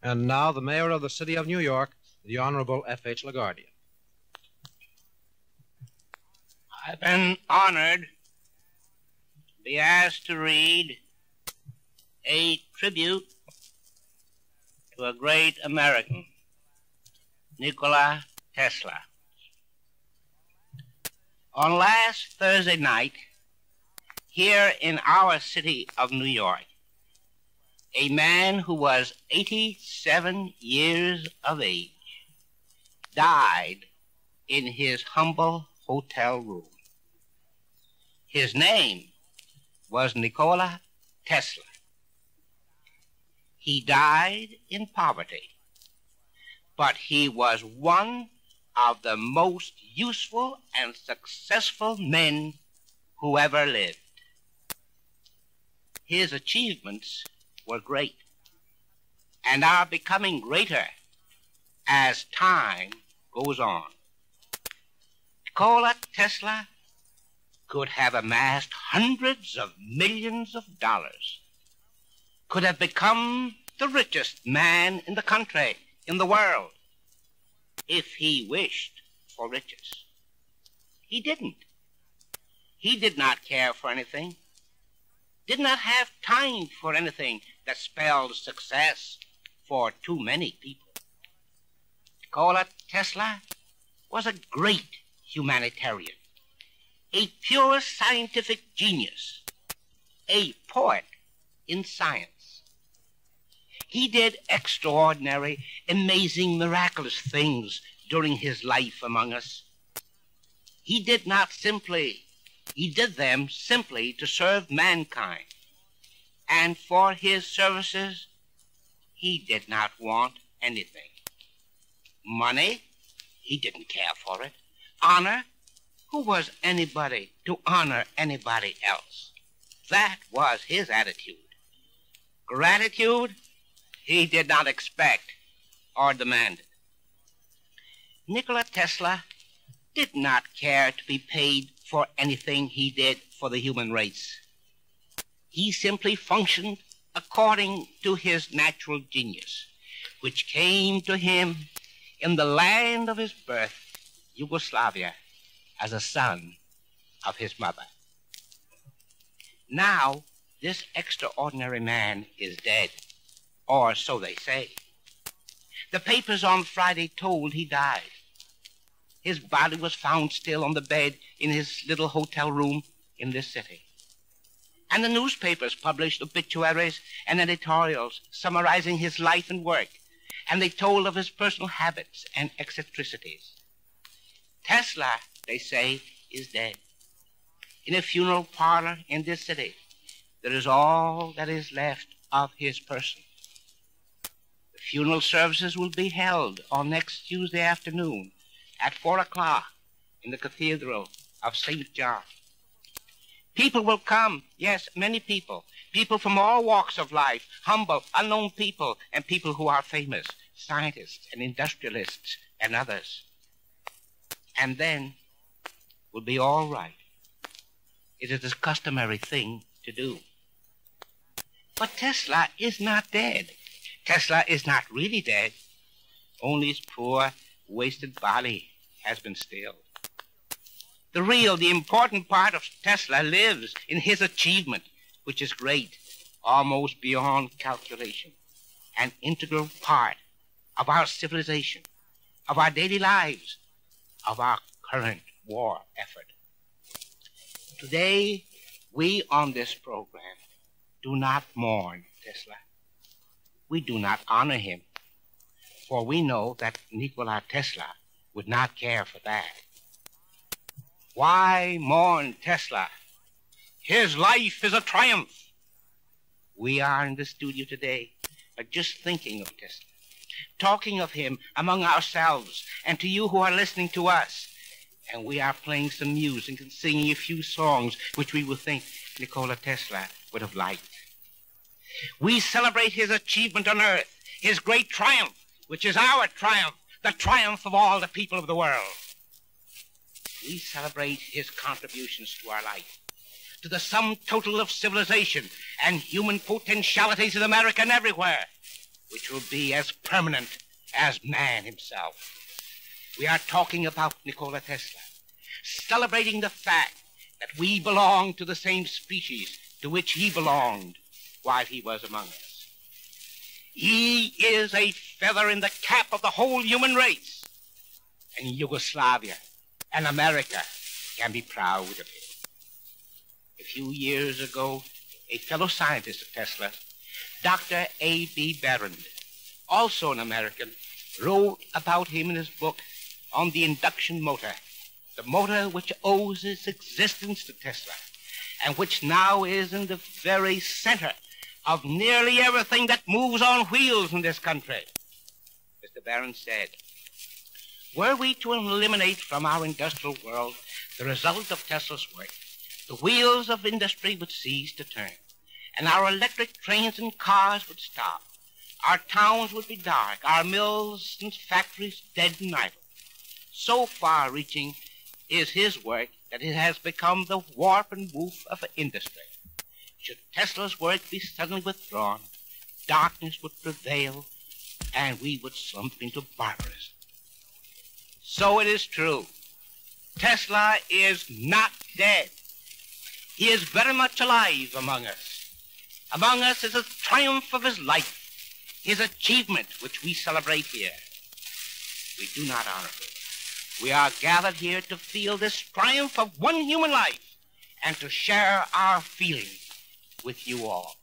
And now the Mayor of the City of New York, the Honorable F.H. Laguardia. I've been honored to be asked to read a tribute to a great American, Nikola Tesla. On last Thursday night, here in our city of New York, a man who was 87 years of age died in his humble hotel room. His name was Nikola Tesla. He died in poverty, but he was one of the most useful and successful men who ever lived. His achievements were great and are becoming greater as time goes on. Nikola Tesla could have amassed hundreds of millions of dollars, could have become the richest man in the country, in the world, if he wished for riches. He didn't. He did not care for anything, did not have time for anything that spelled success for too many people. Nikola Tesla was a great humanitarian, a pure scientific genius, a poet in science. He did extraordinary, amazing, miraculous things during his life among us. He did them simply to serve mankind. And for his services, he did not want anything. Money, he didn't care for it. Honor, who was anybody to honor anybody else? That was his attitude. Gratitude, he did not expect or demand it. Nikola Tesla did not care to be paid for anything he did for the human race. He simply functioned according to his natural genius, which came to him in the land of his birth, Yugoslavia, as a son of his mother. Now, this extraordinary man is dead, or so they say. The papers on Friday told he died. His body was found still on the bed in his little hotel room in this city. And the newspapers published obituaries and editorials summarizing his life and work, and they told of his personal habits and eccentricities. Tesla, they say, is dead. In a funeral parlor in this city, there is all that is left of his person. The funeral services will be held on next Tuesday afternoon at 4 o'clock in the Cathedral of St. John. People will come, yes, many people from all walks of life, humble, unknown people, and people who are famous, scientists and industrialists and others. And then will be all right. It is a customary thing to do. But Tesla is not dead. Tesla is not really dead. Only his poor, wasted body has been stilled. The important part of Tesla lives in his achievement, which is great, almost beyond calculation, an integral part of our civilization, of our daily lives, of our current war effort. Today, we on this program do not mourn Tesla. We do not honor him, for we know that Nikola Tesla would not care for that. Why mourn Tesla? His life is a triumph. We are in the studio today just thinking of Tesla, talking of him among ourselves and to you who are listening to us. And we are playing some music and singing a few songs which we will think Nikola Tesla would have liked. We celebrate his achievement on earth, his great triumph, which is our triumph, the triumph of all the people of the world. We celebrate his contributions to our life, to the sum total of civilization and human potentialities in America and everywhere. which will be as permanent as man himself. We are talking about Nikola Tesla, celebrating the fact that we belong to the same species to which he belonged while he was among us. He is a feather in the cap of the whole human race, and Yugoslavia and America can be proud of him. A few years ago, a fellow scientist of Tesla, Dr. A.B. Barrand, also an American, wrote about him in his book on the induction motor, the motor which owes its existence to Tesla, and which now is in the very center of nearly everything that moves on wheels in this country. Mr. Barrand said, were we to eliminate from our industrial world the result of Tesla's work, the wheels of industry would cease to turn, and our electric trains and cars would stop. Our towns would be dark, our mills and factories dead and idle. So far-reaching is his work that it has become the warp and woof of industry. Should Tesla's work be suddenly withdrawn, darkness would prevail, and we would slump into barbarism. So it is true. Tesla is not dead. He is very much alive among us. Among us is a triumph of his life, his achievement, which we celebrate here. We do not honor him. We are gathered here to feel this triumph of one human life and to share our feelings with you all.